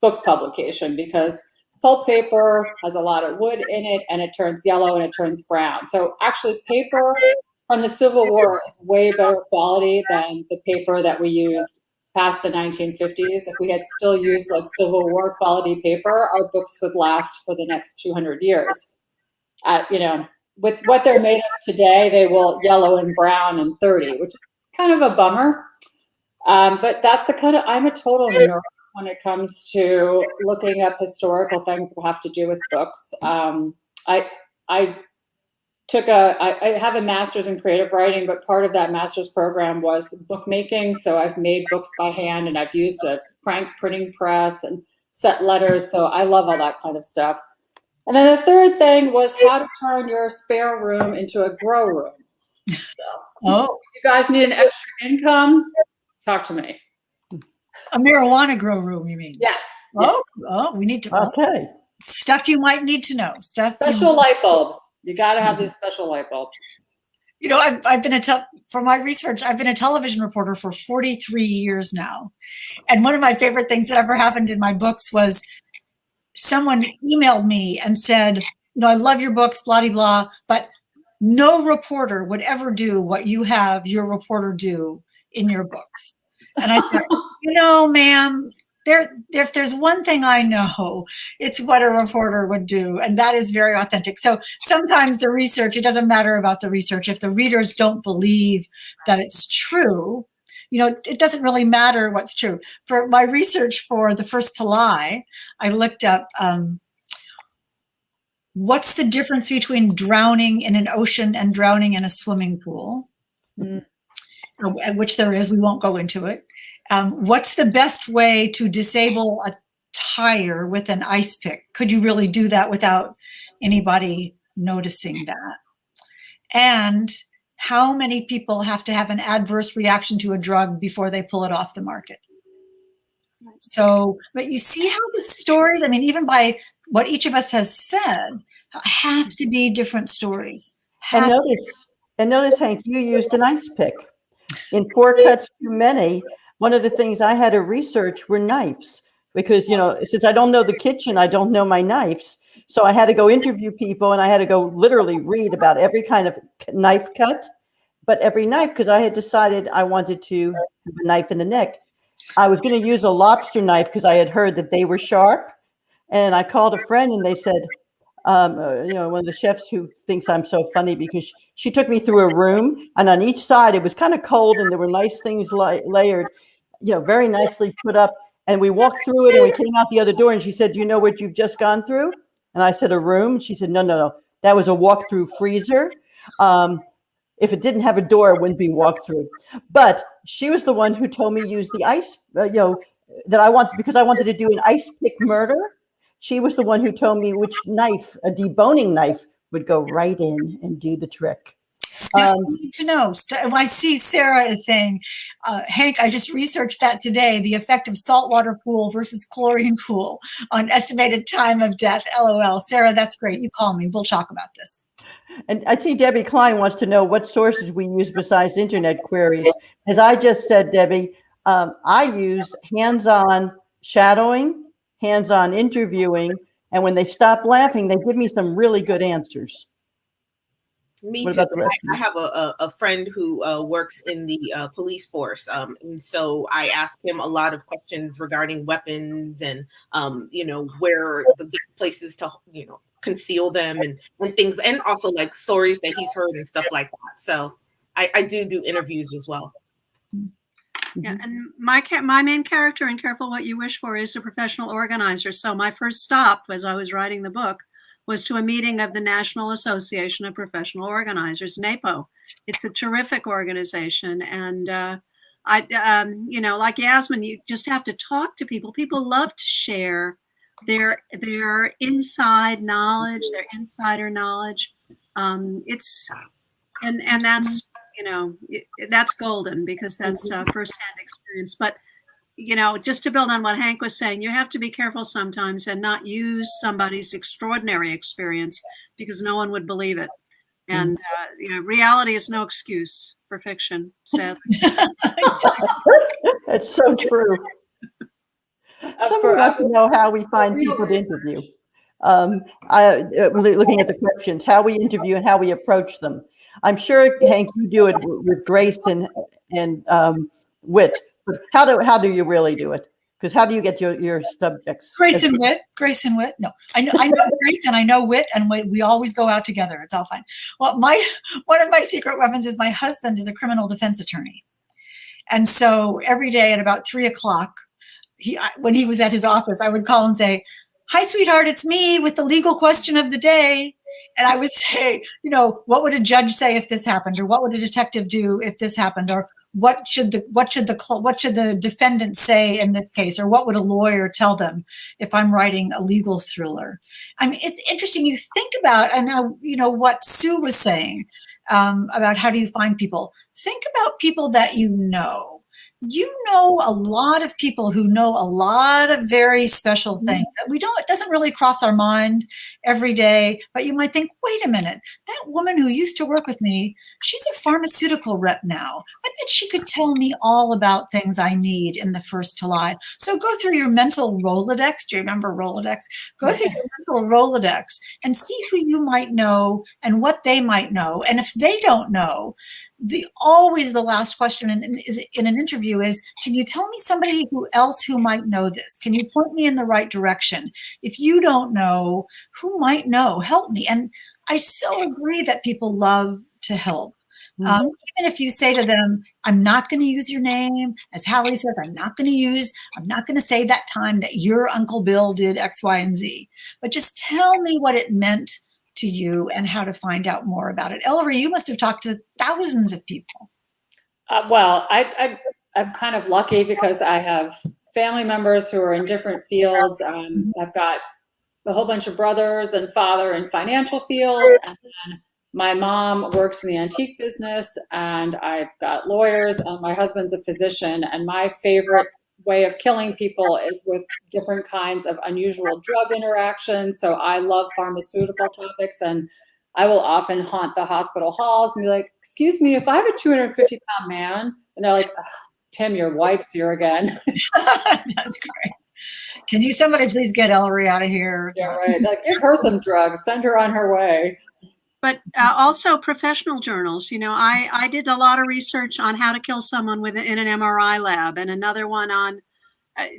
book publication because pulp paper has a lot of wood in it and it turns yellow and it turns brown. So actually paper from the Civil War is way better quality than the paper that we used past the 1950s. If we had still used Civil War quality paper, our books would last for the next 200 years. With what they're made of today, they will yellow and brown in 30, which is kind of a bummer. But that's I'm a total nerd when it comes to looking up historical things that have to do with books. I have a master's in creative writing, but part of that master's program was bookmaking. So I've made books by hand and I've used a crank printing press and set letters. So I love all that kind of stuff. And then the third thing was how to turn your spare room into a grow room. So if you guys need an extra income, talk to me. A marijuana grow room, you mean? Yes. We need to. Okay. Stuff you might need to know. Special light bulbs. You got to have these special light bulbs. I've been for my research, I've been a television reporter for 43 years now. And one of my favorite things that ever happened in my books was someone emailed me and said, I love your books, blah, blah, blah, but no reporter would ever do what you have your reporter do in your books. And I thought, ma'am, if there's one thing I know, it's what a reporter would do, and that is very authentic. So sometimes the research, it doesn't matter about the research. If the readers don't believe that it's true, it doesn't really matter what's true. For my research for The First to Lie, I looked up what's the difference between drowning in an ocean and drowning in a swimming pool, which there is. We won't go into it. What's the best way to disable a tire with an ice pick? Could you really do that without anybody noticing that? And how many people have to have an adverse reaction to a drug before they pull it off the market? So, but you see how the stories, even by what each of us has said, have to be different stories. And notice, Hank, you used an ice pick. In Four Cuts Too Many, one of the things I had to research were knives because, since I don't know the kitchen, I don't know my knives. So I had to go interview people and I had to go literally read about every kind of knife cut, but every knife, because I had decided I wanted to have a knife in the neck. I was going to use a lobster knife because I had heard that they were sharp. And I called a friend and they said, one of the chefs who thinks I'm so funny because she took me through a room and on each side it was kind of cold and there were nice things layered, very nicely put up. And we walked through it and we came out the other door and she said, do you know what you've just gone through? And I said, a room. She said, no. That was a walk-through freezer. If it didn't have a door, it wouldn't be walk-through. But she was the one who told me use the ice, that I wanted, because I wanted to do an ice pick murder. She was the one who told me which knife, a deboning knife, would go right in and do the trick. Still need to know. I see Sarah is saying, Hank, I just researched that today, the effect of saltwater pool versus chlorine pool on estimated time of death. LOL. Sarah, that's great. You call me. We'll talk about this. And I see Debbie Klein wants to know what sources we use besides internet queries. As I just said, Debbie, I use hands-on shadowing, hands-on interviewing, and when they stop laughing, they give me some really good answers. Me too. I have a friend who works in the police force, and so I ask him a lot of questions regarding weapons and where the best places to conceal them and things, and also like stories that he's heard and stuff like that. So I do interviews as well. Yeah, and my main character in Careful What You Wish For is a professional organizer. So my first stop as I was writing the book was to a meeting of the National Association of Professional Organizers, NAPO. It's a terrific organization. And like Yasmin, you just have to talk to people. People love to share their inside knowledge, their insider knowledge. And that's, that's golden because that's firsthand experience. But just to build on what Hank was saying, you have to be careful sometimes and not use somebody's extraordinary experience because no one would believe it. And, reality is no excuse for fiction, sadly. That's so true. Someone wants to know how we find people to interview. Looking at the questions, how we interview and how we approach them. I'm sure, Hank, you do it with grace and wit. But how do you really do it? Because how do you get your subjects? Grace and wit. No, I know grace and I know wit, and we always go out together. It's all fine. Well, one of my secret weapons is my husband is a criminal defense attorney, and so every day at about 3:00, when he was at his office, I would call and say, "Hi, sweetheart, it's me with the legal question of the day." And I would say, what would a judge say if this happened, or what would a detective do if this happened, or what should the defendant say in this case, or what would a lawyer tell them if I'm writing a legal thriller? I mean, it's interesting. You think about, and what Sue was saying about how do you find people. Think about people that you know. you know a lot of people who know a lot of very special things that it doesn't really cross our mind every day, but you might think, wait a minute, that woman who used to work with me, she's a pharmaceutical rep now. I bet she could tell me all about things I need in the first to lie. So go through your mental Rolodex. Do you remember Rolodex? Go through your mental Rolodex and see who you might know and what they might know. And if they don't know, always the last question in an interview is, can you tell me somebody else who might know this? Can you point me in the right direction? If you don't know, who might know? Help me. And I so agree that people love to help. Even if you say to them, I'm not going to use your name, as Hallie says, I'm not going to say that time that your Uncle Bill did X, Y, and Z, but just tell me what it meant to you and how to find out more about it. Ellery, you must have talked to thousands of people. Well, I'm kind of lucky because I have family members who are in different fields. I've got a whole bunch of brothers and father in financial field, and then my mom works in the antique business, and I've got lawyers, and my husband's a physician, and my favorite way of killing people is with different kinds of unusual drug interactions. So I love pharmaceutical topics, and I will often haunt the hospital halls and be like, excuse me, if I have a 250-pound man, and they're like, Tim, your wife's here again. That's great. Can somebody please get Ellery out of here? Yeah, right. Like, give her some drugs, send her on her way. But also professional journals. You know, I did a lot of research on how to kill someone in an MRI lab, and another one on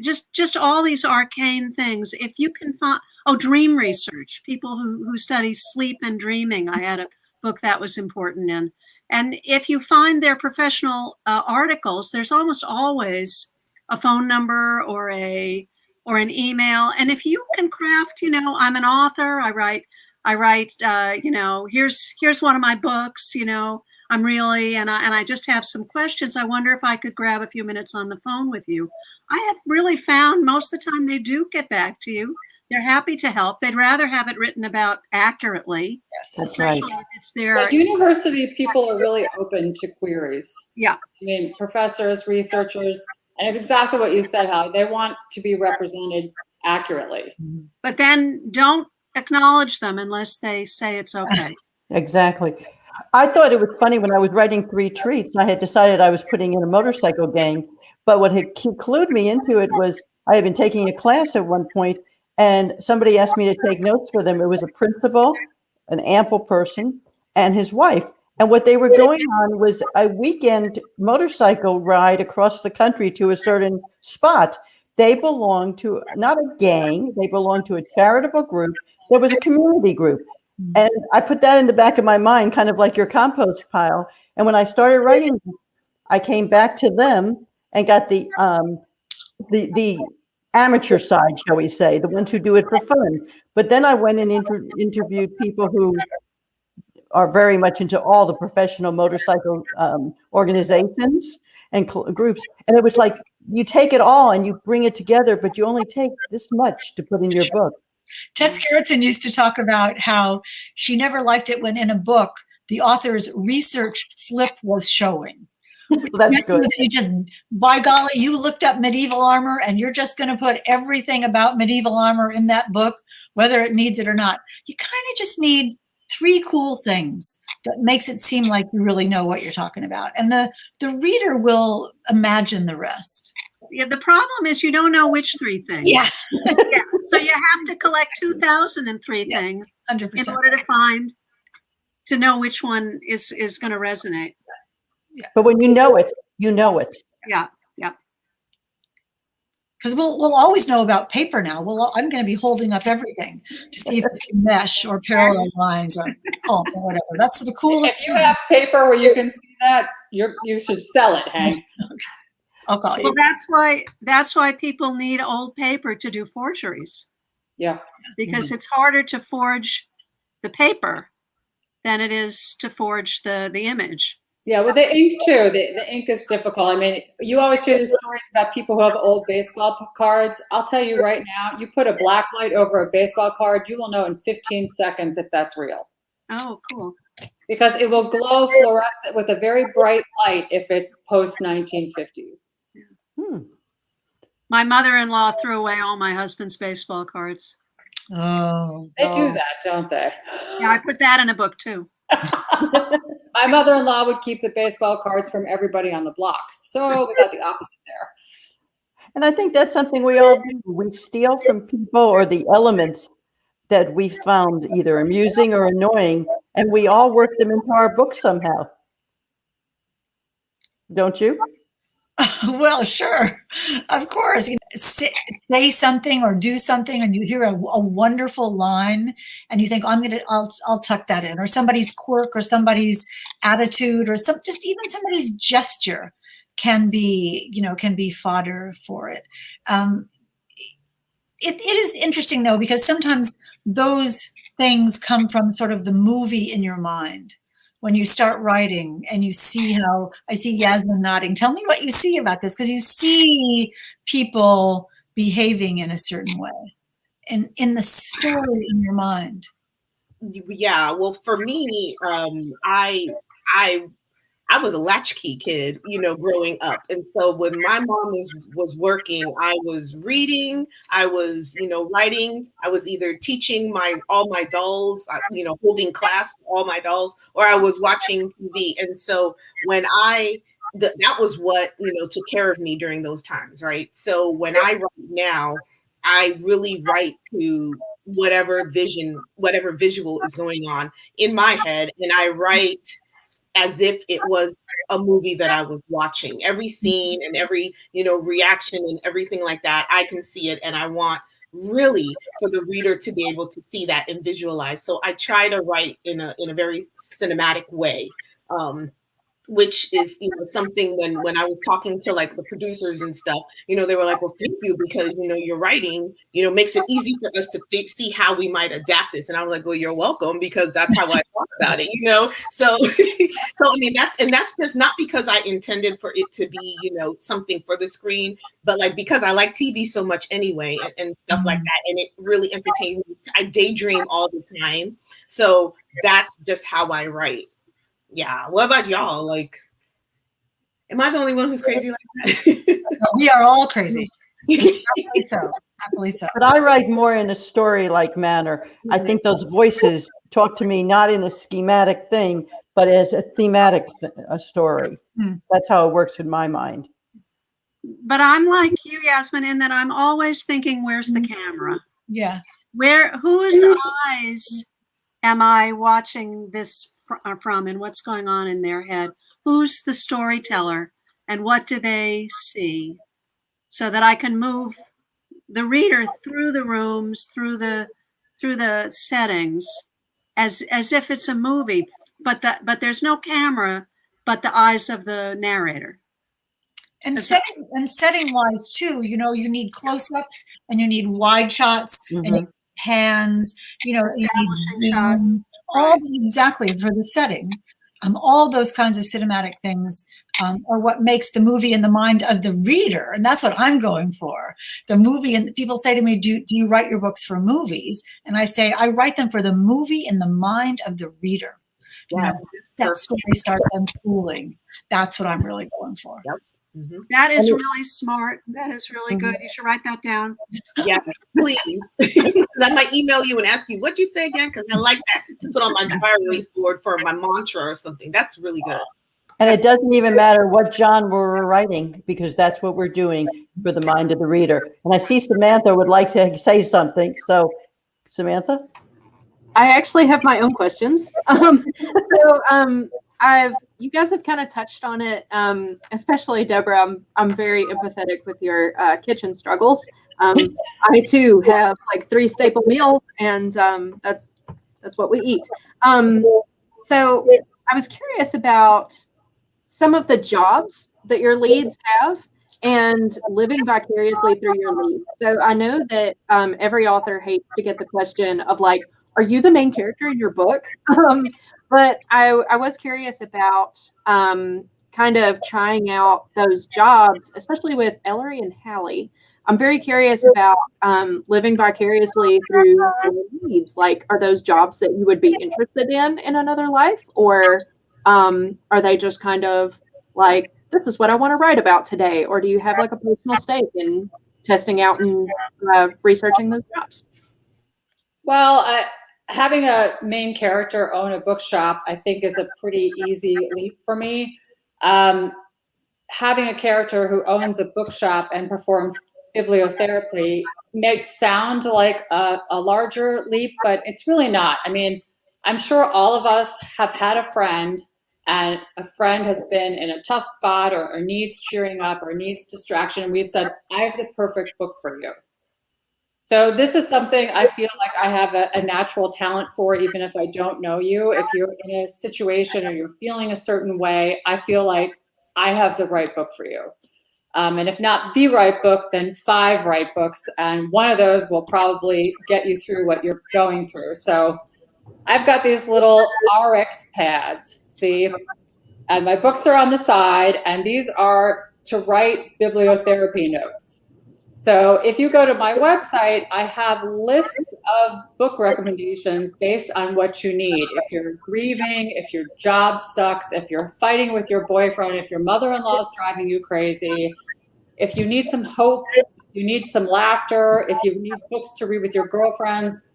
just all these arcane things. If you can find, dream research, people who study sleep and dreaming. I had a book that was important in. And if you find their professional articles, there's almost always a phone number or an email. And if you can craft, I'm an author, I write, here's one of my books, I'm really, and I just have some questions. I wonder if I could grab a few minutes on the phone with you. I have really found most of the time they do get back to you. They're happy to help. They'd rather have it written about accurately. Yes, that's right. It's At university, people are really open to queries. Yeah. I mean, professors, researchers, and it's exactly what you said, Hallie. They want to be represented accurately. But then don't acknowledge them unless they say it's okay. Exactly. I thought it was funny when I was writing 3 Treats, I had decided I was putting in a motorcycle gang, but what had clued me into it was I had been taking a class at one point, and somebody asked me to take notes for them. It was a principal, an ample person, and his wife. And what they were going on was a weekend motorcycle ride across the country to a certain spot. They belonged to not a gang, they belonged to a charitable group. There was a community group. And I put that in the back of my mind, kind of like your compost pile. And when I started writing, I came back to them and got the amateur side, shall we say, the ones who do it for fun. But then I went and interviewed people who are very much into all the professional motorcycle organizations and groups. And it was like, you take it all and you bring it together, but you only take this much to put in your book. Tess Gerritsen used to talk about how she never liked it when in a book, the author's research slip was showing. Well, that's good. You just, by golly, you looked up medieval armor and you're just going to put everything about medieval armor in that book, whether it needs it or not. You kind of just need 3 cool things that makes it seem like you really know what you're talking about. And the reader will imagine the rest. Yeah, the problem is you don't know which 3 things. Yeah. Yeah. So you have to collect 2,003 things 100%. in order to know which one is going to resonate. Yeah. But when you know it, you know it. Yeah. Yeah. Because we'll always know about paper now. I'm going to be holding up everything to see if it's mesh or parallel lines or pulp or whatever. That's the coolest. If you have paper where you can see that, you should sell it, Hank. I'll call you. Well, that's why people need old paper to do forgeries. Yeah. Because it's harder to forge the paper than it is to forge the image. Yeah, with the ink too. The ink is difficult. I mean, you always hear the stories about people who have old baseball cards. I'll tell you right now, you put a black light over a baseball card, you will know in 15 seconds if that's real. Oh, cool. Because it will glow fluorescent with a very bright light if it's post 1950s. Yeah. My mother-in-law threw away all my husband's baseball cards. Oh, They do that, don't they? Yeah, I put that in a book too. My mother-in-law would keep the baseball cards from everybody on the block. So we got the opposite there. And I think that's something we all do. We steal from people or the elements that we found either amusing or annoying, and we all work them into our books somehow. Don't you? well, sure, of course. You know, say something or do something, and you hear a wonderful line, and you think, I'll tuck that in, or somebody's quirk, or somebody's attitude, or just even somebody's gesture can be fodder for it. It is interesting though, because sometimes those things come from sort of the movie in your mind. When you start writing and you see how, I see Yasmin nodding. Tell me what you see about this, because you see people behaving in a certain way and in the story in your mind. Yeah, well, for me, I was a latchkey kid, growing up. And so when my mom was working, I was reading, I was, writing, I was either teaching all my dolls, holding class for all my dolls, or I was watching TV. And so when that was what, took care of me during those times, right? So when I write now, I really write to whatever visual is going on in my head. And I write as if it was a movie that I was watching. Every scene and every, reaction and everything like that, I can see it. And I want really for the reader to be able to see that and visualize. So I try to write in a very cinematic way. Which is, something when I was talking to like the producers and stuff, they were like, well, thank you, because, your writing, makes it easy for us to see how we might adapt this. And I was like, well, you're welcome, because that's how I thought about it, So, I mean, that's just not because I intended for it to be, something for the screen, but like, because I like TV so much anyway and stuff like that. And it really entertains me. I daydream all the time. So that's just how I write. Yeah. What about y'all? Like, am I the only one who's crazy like that? No, we are all crazy. Happily so. But I write more in a story-like manner. I think those voices talk to me not in a schematic thing, but as a thematic a story. That's how it works in my mind. But I'm like you, Yasmin, in that I'm always thinking, where's the camera? Yeah. Whose eyes am I watching this from, and what's going on in their head? Who's the storyteller, and what do they see? So that I can move the reader through the rooms, through the settings, as if it's a movie, but there's no camera, but the eyes of the narrator. And setting wise too, you need close-ups and you need wide shots and you need hands, you need zoom, exactly for the setting. All those kinds of cinematic things are what makes the movie in the mind of the reader, and that's what I'm going for. The movie, and people say to me, "Do you write your books for movies?" And I say, I write them for the movie in the mind of the reader. Yes, that story starts unspooling. That's what I'm really going for. Yep. That is really smart. That is really good. You should write that down. Yes, please. I might email you and ask you what you say again, because I like that to put on my dry erase board for my mantra or something. That's really good. And it doesn't even matter what genre we're writing, because that's what we're doing for the mind of the reader. And I see Samantha would like to say something. So, Samantha? I actually have my own questions. You guys have kind of touched on it, especially Debra. I'm very empathetic with your kitchen struggles. I too have like 3 staple meals, and that's what we eat. So I was curious about some of the jobs that your leads have and living vicariously through your leads. So I know that every author hates to get the question of like, are you the main character in your book? But I was curious about kind of trying out those jobs, especially with Ellery and Hallie. I'm very curious about living vicariously through your leads. Like, are those jobs that you would be interested in another life? Or are they just kind of like, this is what I want to write about today? Or do you have like a personal stake in testing out and researching those jobs? Well, having a main character own a bookshop, I think, is a pretty easy leap for me. Having a character who owns a bookshop and performs bibliotherapy may sound like a larger leap, but it's really not. I mean, I'm sure all of us have had a friend, and a friend has been in a tough spot or needs cheering up or needs distraction, and we've said, I have the perfect book for you. So this is something I feel like I have a natural talent for, even if I don't know you. If you're in a situation or you're feeling a certain way, I feel like I have the right book for you. And if not the right book, then 5 right books. And one of those will probably get you through what you're going through. So I've got these little RX pads, see, and my books are on the side, and these are to write bibliotherapy notes. So if you go to my website, I have lists of book recommendations based on what you need. If you're grieving, if your job sucks, if you're fighting with your boyfriend, if your mother-in-law is driving you crazy, if you need some hope, if you need some laughter, if you need books to read with your girlfriends,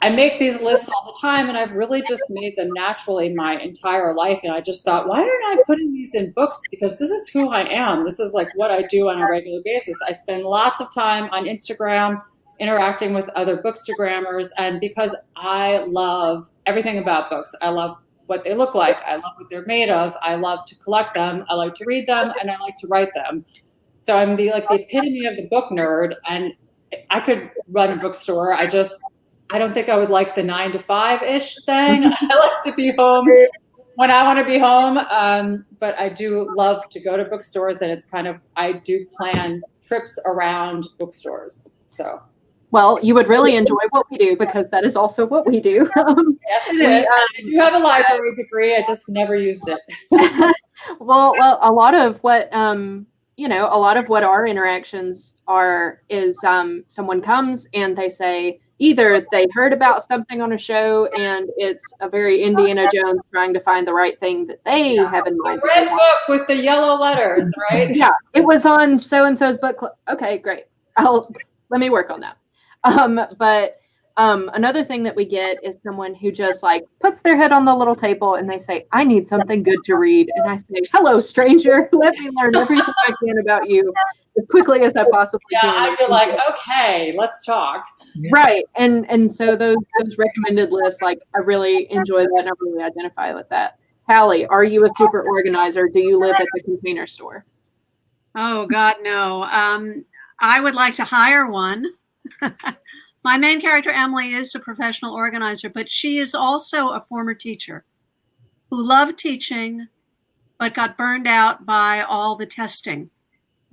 I make these lists all the time, and I've really just made them naturally my entire life. And I just thought, why aren't I putting these in books? Because this is who I am. This is like what I do on a regular basis. I spend lots of time on Instagram interacting with other bookstagrammers, and because I love everything about books. I love what they look like. I love what they're made of. I love to collect them. I like to read them, and I like to write them. So I'm the epitome of the book nerd, and I could run a bookstore. I don't think I would like the 9-to-5-ish thing. I like to be home when I want to be home. But I do love to go to bookstores, and it's I do plan trips around bookstores. So. Well, you would really enjoy what we do, because that is also what we do. Yes, it is. I do have a library degree. I just never used it. Well, a lot of what, a lot of what our interactions are is someone comes and they say, either they heard about something on a show and it's a very Indiana Jones trying to find the right thing that they have in mind. The red book with the yellow letters, right? Yeah, it was on so-and-so's book club. Okay, great. Let me work on that. But another thing that we get is someone who just puts their head on the little table and they say, I need something good to read. And I say, hello, stranger. Let me learn everything I can about you as quickly as I possibly can. I feel like, okay, let's talk. Right. And so those recommended lists, I really enjoy that, and I really identify with that. Hallie, are you a super organizer? Do you live at the Container Store? Oh, God, no. I would like to hire one. My main character, Emily, is a professional organizer, but she is also a former teacher who loved teaching, but got burned out by all the testing.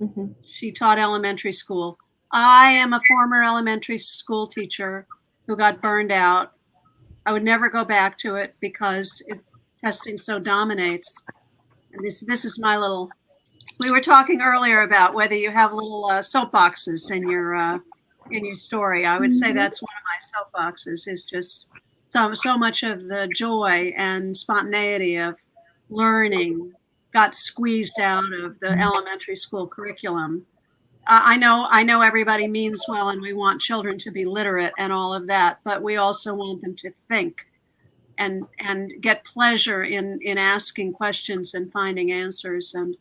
Mm-hmm. She taught elementary school. I am a former elementary school teacher who got burned out. I would never go back to it because testing so dominates. And this is my little. We were talking earlier about whether you have little soapboxes in your story. I would say that's one of my soapboxes. Is just so much of the joy and spontaneity of learning got squeezed out of the elementary school curriculum. I know everybody means well, and we want children to be literate and all of that, but we also want them to think and get pleasure in asking questions and finding answers. And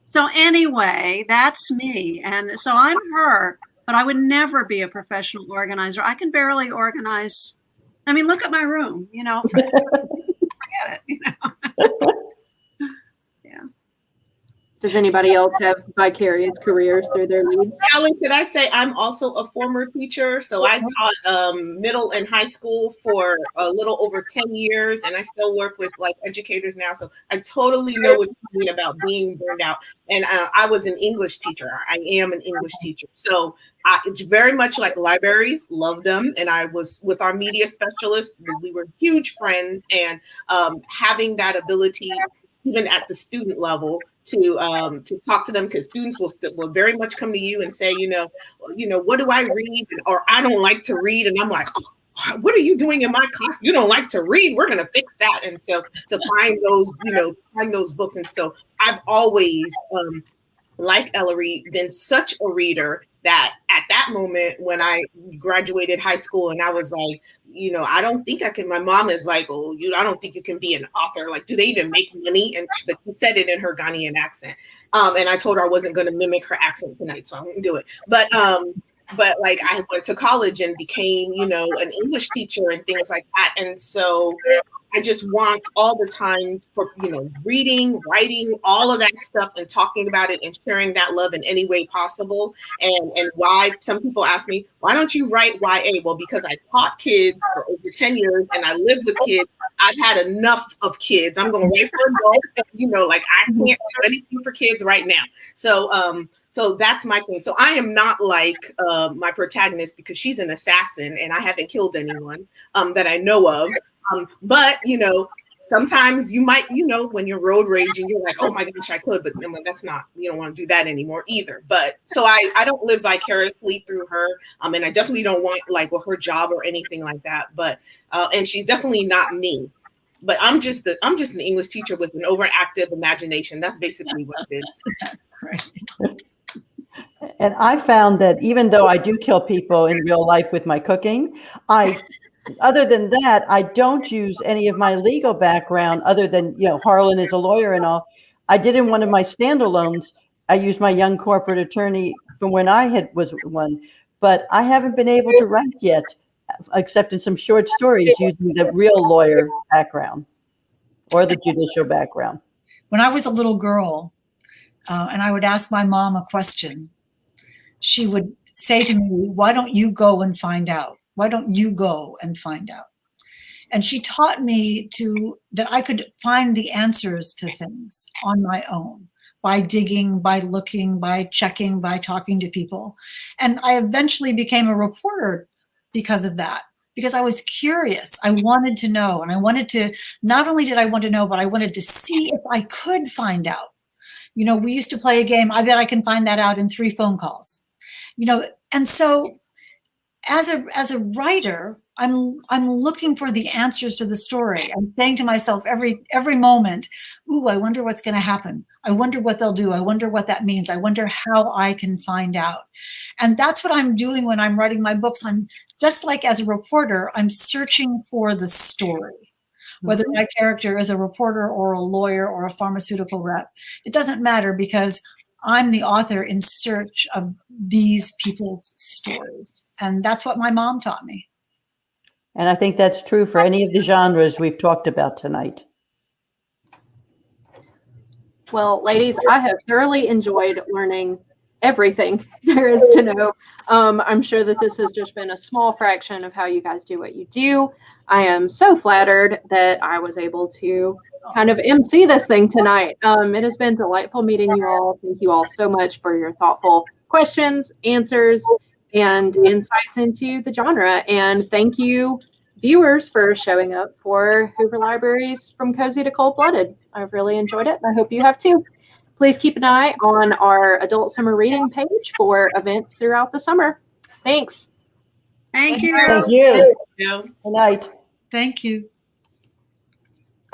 so anyway, that's me. And so I'm her, but I would never be a professional organizer. I can barely organize. I mean, look at my room, forget it, Does anybody else have vicarious careers through their leads? Hallie, could I say I'm also a former teacher? So I taught middle and high school for a little over 10 years, and I still work with educators now. So I totally know what you mean about being burned out. And I was an English teacher. I am an English teacher. So it's very much like libraries, loved them. And I was with our media specialist. We were huge friends, and having that ability, even at the student level, to talk to them, because students will very much come to you and say, what do I read? Or I don't like to read. And I'm like, oh, what are you doing in my class? You don't like to read? We're going to fix that. And so to find those books. And so I've always like Ellery, been such a reader that at that moment when I graduated high school and I was like, I don't think I can. My mom is like, oh, I don't think you can be an author. Like, do they even make money? And she said it in her Ghanaian accent. And I told her I wasn't going to mimic her accent tonight, so I won't do it. But like I went to college and became, an English teacher and things like that. And so I just want all the time for, reading, writing, all of that stuff and talking about it and sharing that love in any way possible. And why some people ask me, why don't you write YA? Well, because I taught kids for over 10 years and I lived with kids. I've had enough of kids. I'm going to wait for adults. Like I can't do anything for kids right now. So that's my thing. So I am not like my protagonist because she's an assassin and I haven't killed anyone that I know of. But, sometimes you might, when you're road raging, you're like, oh my gosh, I could, but that's not, you don't want to do that anymore either. But so I don't live vicariously through her. And I definitely don't want like her job or anything like that. But and she's definitely not me. But I'm just an English teacher with an overactive imagination. That's basically what it is. Right. And I found that even though I do kill people in real life with my cooking, other than that, I don't use any of my legal background other than, Harlan is a lawyer and all. I did in one of my standalones. I used my young corporate attorney from when I was one, but I haven't been able to write yet, except in some short stories using the real lawyer background or the judicial background. When I was a little girl and I would ask my mom a question, she would say to me, why don't you go and find out? Why don't you go and find out? And she taught me that I could find the answers to things on my own by digging, by looking, by checking, by talking to people. And I eventually became a reporter because of that, because I was curious. I wanted to know. And I wanted to, not only did I want to know, but I wanted to see if I could find out. We used to play a game. I bet I can find that out in 3 phone calls. And so as a writer, I'm looking for the answers to the story. I'm saying to myself every moment, ooh, I wonder what's going to happen. I wonder what they'll do. I wonder what that means. I wonder how I can find out. And that's what I'm doing when I'm writing my books. I'm just like as a reporter, I'm searching for the story. Whether my character is a reporter or a lawyer or a pharmaceutical rep, it doesn't matter because I'm the author in search of these people's stories. And that's what my mom taught me. And I think that's true for any of the genres we've talked about tonight. Well, ladies, I have thoroughly enjoyed learning everything there is to know. I'm sure that this has just been a small fraction of how you guys do what you do. I am so flattered that I was able to kind of MC this thing tonight. It has been delightful meeting you all. Thank you all so much for your thoughtful questions, answers, and insights into the genre. And thank you, viewers, for showing up for Hoover Libraries From Cozy to Cold-Blooded. I've really enjoyed it, and I hope you have too. Please keep an eye on our Adult Summer Reading page for events throughout the summer. Thanks. Thank you. Thank you. Good night. Thank you.